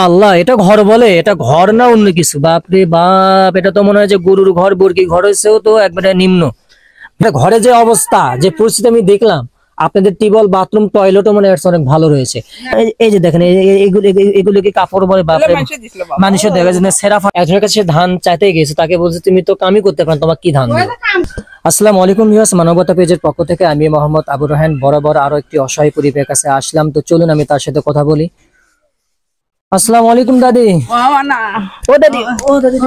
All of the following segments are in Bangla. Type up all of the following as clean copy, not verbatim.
আল্লাহ, এটা ঘর বলে? এটা ঘর না অন্য কিছু? বাপরে বাপ, এটা তো মনে হয় যে গরুর ঘর, বর্গি ঘর হয়েছেও তো একবারে নিম্ন। ঘরে যে অবস্থা, যে পরিস্থিতি আমি দেখলাম, আপনাদের টিউবওয়েল, বাথরুম, টয়লেটও মনে হচ্ছে অনেক ভালো রয়েছে। এই যে দেখেন, এগুলো কি কাপড় বলে? বাপরে, মানুষের দেখা যায় সেরা। একজনের কাছে ধান চাইতে গেছে, তাকে বলছে তুমি তো কামই করতে পারো, তোমার কি ধান দেবো? আসসালামু আলাইকুম ভিউয়ার্স, মানবতা পেজের পক্ষ থেকে আমি মোহাম্মদ আবু রায়হান বরাবর আরো একটি অসহায় পরিবারের কাছে আসলাম। তো চলুন আমি তার সাথে কথা বলি। আসসালামু আলাইকুম দাদি। ও দাদি, ও দাদি,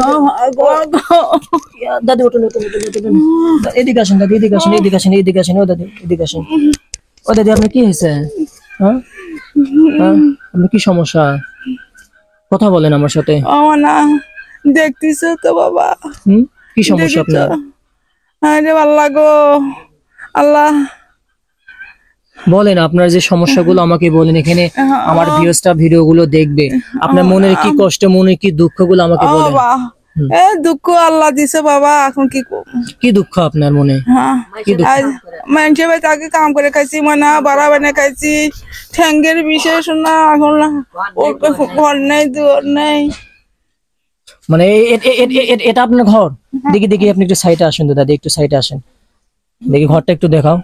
দাদি ওঠুন, এদিকে আসেন দাদি, এদিকে আসেন, এদিকে আসেন, এদিকে আসেন। ও দাদি, এদিকে আসেন। ও দাদি, আপনার কি হয়েছে? হ্যাঁ, আপনার কি সমস্যা? কথা বলেন আমার সাথে। দেখতেছ তো বাবা, কি সমস্যা আপনার? আরে আল্লাহ গো, আল্লাহ বলেন আপনার যে সমস্যাগুলো আমাকে বলেন। এখানে আমার ভিউয়ার্সটা ভিডিওগুলো দেখবে, আপনার মনের কি কষ্ট, মনের কি দুঃখগুলো আমাকে বলেন। দুঃখ আল্লাহ দিছে বাবা, এখন কি দুঃখ আপনার মনে? মানুষের বাড়িতে আগে কাম করে খাইছি, মানে বাড়া বানিয়ে খাইছি, ঠ্যাঙ্গের বিশেষ না, এখন ঘর নেই, দুয়ার নেই। মানে এটা আপনার ঘর? দেখি দেখি, আপনি একটু সাইডে আসেন তো দাদি, একটু সাইডে আসেন, দেখি ঘরটা একটু দেখাও।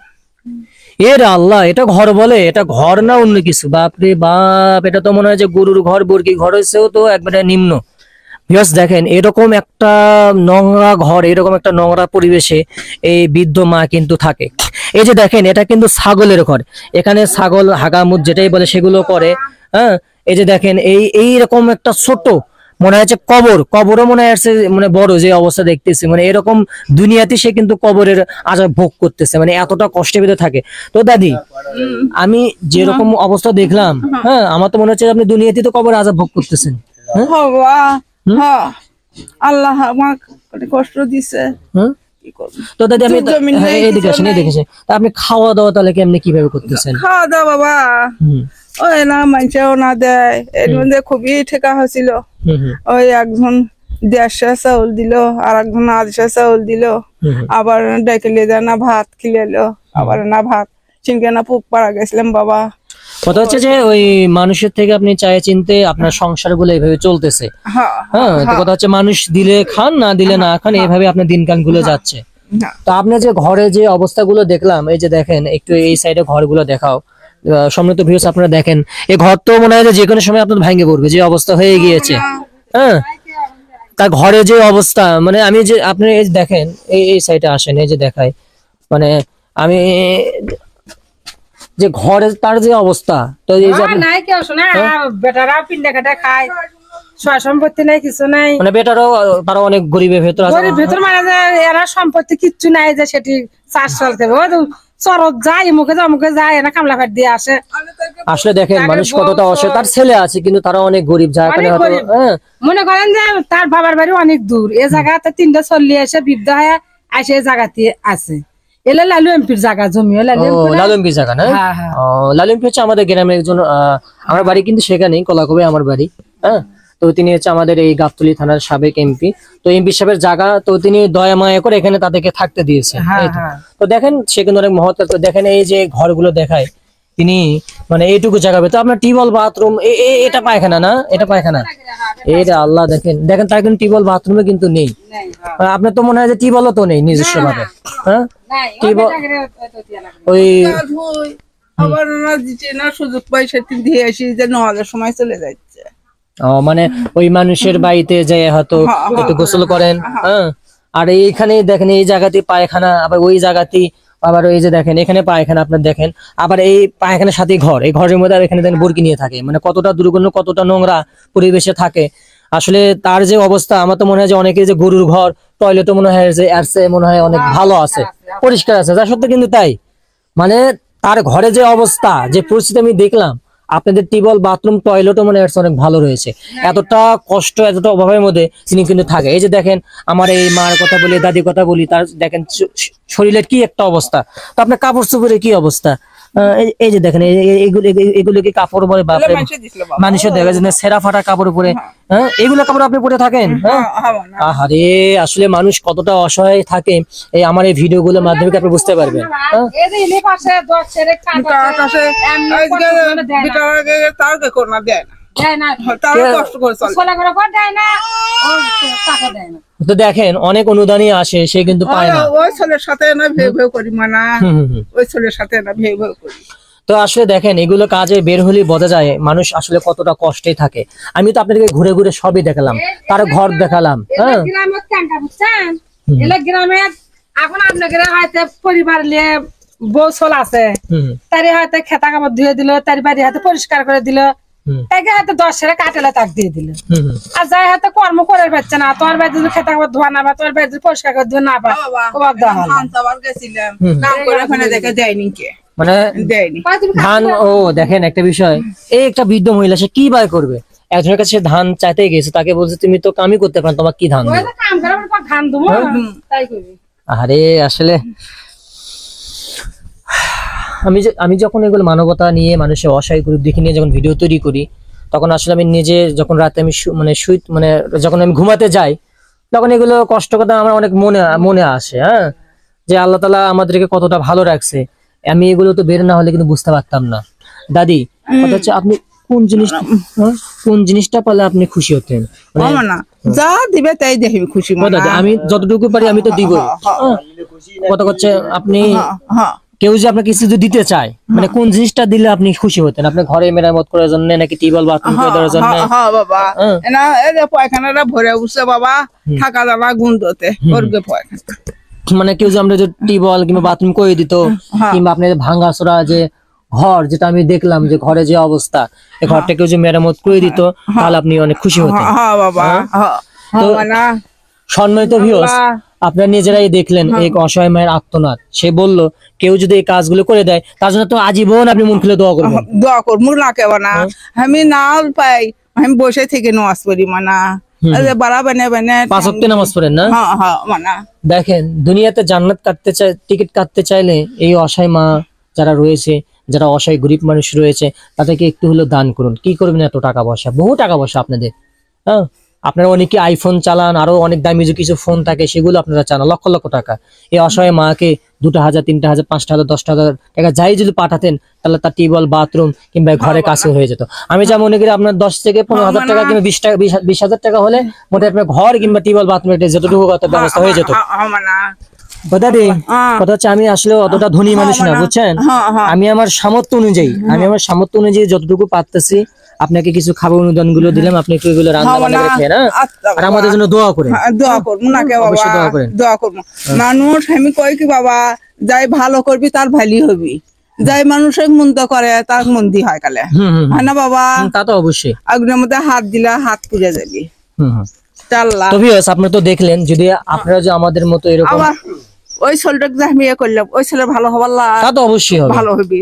আল্লাহ, এটা ঘর বলে? এটা ঘর না অন্য কিছু? বাপরে বাপ, এটা তো মনে হয় যে গরুর ঘর, বর্গি ঘর হয়েছেও তো একবারে নিম্ন। ভিউয়ার্স দেখেন, এরকম একটা নোংরা ঘর, এরকম একটা নোংরা পরিবেশে এই বৃদ্ধ মা কিন্তু থাকে। এই যে দেখেন, এটা কিন্তু ছাগলের ঘর। এখানে ছাগল হাগামুত যেটাই বলে সেগুলো করে। হ্যাঁ, এই যে দেখেন, এইরকম একটা ছোট মনে হচ্ছে কবরও মনে হচ্ছে, মানে বড় যে অবস্থা দেখতেছি, মানে এরকম দুনিয়াতে সে কিন্তু কবরের আযাব ভোগ করতেছে, মানে এতটা কষ্টের ভিতরে থাকে। তো দাদি, আমি যেরকম অবস্থা দেখলাম, হ্যাঁ, আমার তো মনে হচ্ছে আপনি দুনিয়াতে তো কবরের আযাব ভোগ করতেছেন। আল্লাহ আমাকে কষ্ট দিছে। তো দাদি, আমি এদিকে আসেন, এদিকে আসেন। আপনি খাওয়া দাওয়া তাহলে কেমনি, কিভাবে করতেছেন? খাওয়া দাওয়া বাবা ওই না, মানুষেও না দেয়, এর মধ্যে খুবই ঠেকা হয়েছিল। ওই একজন 150 চাউল দিল, আর একজন 150 চাউল দিল, আবার ডেকে লিয়ে যায় না ভাত খিলেলো, আবার না ভাত চিনকে না পুক পাড়া গেছিলাম বাবা। কথা হচ্ছে যে ওই মানুষের থেকে আপনি চায় চিনতে আপনার সংসার গুলো এইভাবে চলতেছে। হ্যাঁ, তো কথা হচ্ছে মানুষ দিলে খান, না দিলে না খান, এইভাবে আপনার দিনকাল গুলো যাচ্ছে। তো আপনার যে ঘরে যে অবস্থাগুলো দেখলাম, এই যে দেখেন, একটু এই সাইডে ঘরগুলো দেখাও। সম্মানিত ভিউয়ার্স, আপনারা দেখেন, এই ঘর তো মনে হয় যে কোনো সময় আপনার ভেঙে পড়বে, যে অবস্থা হয়ে গিয়েছে। হ্যাঁ, তার ঘরে যে অবস্থা, মানে আমি যে আপনি দেখেন, এই সাইডে আসেন, এই যে দেখাই, মানে আমি যে ঘরে তার যে অবস্থা, তো এই যে নাই কেউ শোনা, বেটারাও পিন্ডা কাটা খায়, সয় সম্পত্তি নাই, কিছু নাই, মানে বেটারাও তারা অনেক গরিবের ভেতর আছে, গরিব ভেতর, মানে এরা সম্পত্তি কিচ্ছু নাই যে সেটি চাষ চলতে চরত যায়, মুখে যায়, এরা কামলা ভাত দিয়ে আসে। আসলে দেখেন মানুষ কতটা অসহায়, তার ছেলে আছে কিন্তু তারা অনেক গরিব, যার কারণে মনে করেন যে তার বাবার বাড়ি অনেক দূর, এ জায়গাতে 3টা চল্লি এসে বৃদ্ধ হয়ে আসে, এই জায়গাতে আছে। এলা লালু এমপির জায়গা, জমি লালু এমপির জায়গা না? লালু এমপি হচ্ছে আমাদের গ্রামের একজন, আমার বাড়ি কিন্তু সেখানেই, কলাকবে আমার বাড়ি। হ্যাঁ, তো তিনি হচ্ছে আমাদের এই গাবতলী থানার সাবেক এমপি। তো এমপি সাহেবের জায়গা, তো তিনি দয়া মায়া করে এখানে তাদেরকে থাকতে দিয়েছে। তো দেখেন, সেখানে অনেক মহৎ। দেখেন এই যে ঘরগুলো দেখায় তিনি, মানে এইটুকু জায়গা। তো আপনার টিউবওয়েল, বাথরুম, এটা পায়খানা না? এটা পায়খানা? এটা আল্লাহ, দেখেন দেখেন, তার কিন্তু টিউবওয়েল, বাথরুমে কিন্তু নেই। আপনার তো মনে হয় যে টিউবওয়েলও তো নেই নিজস্ব ভাবে। হ্যাঁ, ওই আবার না সুযোগ পাই, সেদিন দিয়ে আসি যে 9-এর সময় চলে যাচ্ছে। মানে ওই মানুষের বাড়িতে যাই হয়তো একটু গোসল করেন। হ্যাঁ, আর এইখানে দেখেন, এই জায়গাতে পায়খানা, আবার ওই জায়গাতে আবার ওই যে দেখেন এখানে পায়খানা, আপনার দেখেন, আবার এই পায়খানার সাথে ঘর, এই ঘরের মধ্যে এখানে দেখেন বর্গি নিয়ে থাকে, মানে কতটা দুর্গন্ধ, কতটা নোংরা পরিবেশে থাকে। আসলে তার যে অবস্থা, আমার তো মনে হয় যে অনেকে যে গরুর ঘর, টয়লেটও মনে হয় যে এরছে, মনে হয় অনেক ভালো আছে, পরিষ্কার আছে, যা সত্যি কিন্তু তাই। মানে তার ঘরে যে অবস্থা, যে পরিস্থিতি আমি দেখলাম, আপনাদের টিউবওয়েল, বাথরুম, টয়লেটও মনে হয় অনেক ভালো রয়েছে। এতটা কষ্ট, এতটা অভাবের মধ্যে তিনি কিন্তু থাকে। এই যে দেখেন, আমার এই মার কথা বলি, দাদির কথা বলি, তার দেখেন শরীরের কি একটা অবস্থা, তো আপনার কাপড় চোপড়ের কি অবস্থা, এই যে দেখেন এগুলো কি কাপড় পরে বাপরে মানুষে দিছিল বাবা। মানুষের দেখা যায় না, সেরা ফাটা কাপড় পরে, হ্যাঁ এগুলো কাপড় আপনি পরে থাকেন? হ্যাঁ না। আহারে, আসলে মানুষ কতটা অসহায় থাকে এই আমার এই ভিডিও গুলোর মাধ্যমে কি আপনি বুঝতে পারবেন। হ্যাঁ? এই যে ইলে পাশে দশ ছেড়ে কাছে তার করোনা দেয় না, দেয় না, তার কষ্ট করে চলে। ছোলা করে করে দেয় না, ও টাকা দেয় না। তো দেখেন অনেক অনুদানই আসে, সে কিন্তু পায় না। ওই ছেলের সাথে না ভেউ ভেউ করি মানা, ওই ছেলের সাথে না ভেউ ভেউ করি। তো আসলে দেখেন এগুলো কাজে বের হলেই বোঝা যায় মানুষ আসলে কতটা কষ্টে থাকে। আমি তো আপনাদেরকে ঘুরে ঘুরে সবই দেখালাম, তার ঘর দেখালাম। হ্যাঁ গ্রামের ক্যান্টা বুঝছেন, এলে গ্রামের এখন আপনাদের হয়তো পরিবার নিয়ে বউ ছোল আছে, তারই হয়তো খেতা কাপড় ধুয়ে দিল, তার বাড়ি হয়তো পরিষ্কার করে দিল, তাকে হয়তো 10 সেরে কাটেলে তাক দিয়ে দিল। আর যাই হয়তো কর্ম করে পাচ্ছে না, তোর বাড়ি যদি খেতা কাপড় ধোয়া না বা তোর বাড়ি যদি পরিষ্কার করে ধোয়া না পায়, অভাব দেওয়া হলো। গেছিলাম কাম করে ওখানে দেখে দেয়নি কে, মানে দেয়নি। ধান, ও দেখেন একটা বিষয়, এই একটা বৃদ্ধ মহিলা সে কি বাই করবে, একজনের কাছে ধান চাইতে গেছে, তাকে বলছে তুমি তো কামই করতে পারো, তোমার কি ধান ওই দেবো? যে কাম করে আমার ধান দেবো, তাই করবি। আরে আসলে আমি যখন এগুলো মানবতা নিয়ে, মানুষের অসহায় গ্রুপ দেখে নিয়ে যখন ভিডিও তৈরি করি, তখন আসলে আমি নিজে যখন রাতে আমি মানে যখন আমি ঘুমাতে যাই, তখন এগুলো কষ্ট কথা আমার অনেক মনে আসে। হ্যাঁ, যে আল্লাহ তাআলা আমাদেরকে কতটা ভালো রাখছে, আমি এগুলো তো বের না হলে কিন্তু বুঝতে পারতাম না। দাদি, কথা হচ্ছে আপনি কোন জিনিসটা পেলে আপনি খুশি হতেন? না যা দিবে তাই দেখবি খুশি ও দাদি, আমি যতটুকু পারি আমি তো দিব। কথা হচ্ছে আপনি কেউ যে আপনাকে কিছু যদি দিতে চায়, মানে কোন জিনিসটা দিলে আপনি খুশি হতেন? আপনার ঘরে মেরামত করার জন্য নাকি টিউবওয়েল বাথরুম করে দেওয়ার জন্য? হ্যাঁ বাবা, না এই যে পায়খানাটা ভরে উঠছে বাবা, থাকা যাবা গুন্দতে করবে পায়খানা। মানে কেউ যে আমরা যে টিউবওয়েল কিংবা বাথরুম করে দিত, কিংবা আপনার ভাঙাচোরা যে ঘর, যেটা আমি দেখলাম যে ঘরে যে অবস্থা, এই ঘরটা কেউ যে মেরামত করে দিত, তাহলে আপনি অনেক খুশি হতেন। হ্যাঁ বাবা, তো না সম্মানিত ভিউয়ার্স, আপনারা নিজেরাই দেখলেন এই অসহায় মায়ের আর্তনাদ। সে বলল কেউ যদি এই কাজগুলো করে দেয়, তার জন্য তো আজীবন আপনি মন খুলে দোয়া করবেন। দোয়া করবো না কেব না, আমি না পাই, আমি বসে থেকে নামাজ পড়ি মানা, বাড়া বানে বানে 5 ওয়াক্ত নামাজ পড়েন না? হ্যাঁ হ্যাঁ মানা। দেখেন দুনিয়াতে জান্নাত কাটতে চাই, টিকিট কাটতে চাইলে এই অসহায় মা যারা রয়েছে, যারা অসহায় গরিব মানুষ রয়েছে, তাদেরকে একটু হলেও দান করুন। কি করবেন এত টাকা পয়সা, বহু টাকা পয়সা আপনাদের। হ্যাঁ, আপনারা অনেকে আইফোন চালান, আরো অনেক দামি যে কিছু ফোন থাকে সেগুলো আপনারা চান, লক্ষ লক্ষ টাকা। এই অসহায় মাকে 2,000, 3,000, 5,000, 10,000 টাকা যাই যদি পাঠাতেন, তাহলে তার টিউবওয়েল, বাথরুম কিংবা ঘরে কাছে হয়ে যেত। আমি যা মনে করি আপনার 10 থেকে 15,000 টাকা কিংবা 20,000 টাকা হলে মোটামুটি আপনার ঘর কিংবা টিউবওয়েল, বাথরুম যতটুকু ব্যবস্থা হয়ে যেত। কথা হচ্ছে আমি আসলে অতটা ধনী মানুষ না, বুঝছেন? আমি আমার সামর্থ্য অনুযায়ী যতটুকু পারতেছি আপনাকে কিছু খাবার অনুদান গুলো দিলাম, আপনি একটু এগুলো রান্না বান্না করে খেয়ে না, আর আমাদের জন্য দোয়া করেন। দোয়া করবো না কে অবশ্যই দোয়া বাবা, করেন। দোয়া করবো। মানুষ আমি কই কি বাবা, যাই ভালো করবি তার ভালি হবি, যাই মানুষের মন্দ করে তার মন্দি হয় কালে, হয় না বাবা? তা তো অবশ্যই। আগুনের মধ্যে হাত দিলা হাত পুড়ে যাবি। চাল্লা তো ভিউয়ার্স, আপনি তো দেখলেন, যদি আপনারা যে আমাদের মতো এরকম, আবার ওই ছেলেটাকে যে আমি ইয়ে করলাম, ওই ছেলে ভালো হবার তা তো অবশ্যই হবে, ভালো হবি,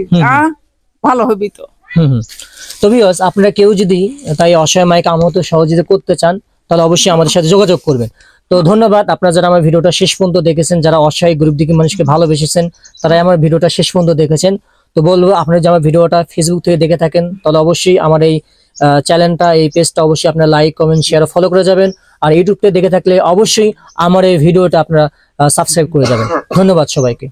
ভালো হবি তো। তো ভিউয়ার্স, আপনারা কেউ যদি তাই অসহায় মাইকে আমার মতো সহযোগিতা করতে চান, তাহলে অবশ্যই আমাদের সাথে যোগাযোগ করবেন। তো ধন্যবাদ আপনারা যারা আমার ভিডিওটা শেষ পর্যন্ত দেখেছেন, যারা অসহায় গ্রুপ দিকে মানুষকে ভালোবেসেছেন, তারাই আমার ভিডিওটা শেষ পর্যন্ত দেখেছেন। তো বলবো, আপনারা যে আমার ভিডিওটা ফেসবুক থেকে দেখে থাকেন, তাহলে অবশ্যই আমার এই চ্যানেলটা, এই পেজটা অবশ্যই আপনারা লাইক, কমেন্ট, শেয়ার, ফলো করে যাবেন। আর ইউটিউব থেকে দেখে থাকলে অবশ্যই আমার এই ভিডিওটা আপনারা সাবস্ক্রাইব করে যাবেন। ধন্যবাদ সবাইকে।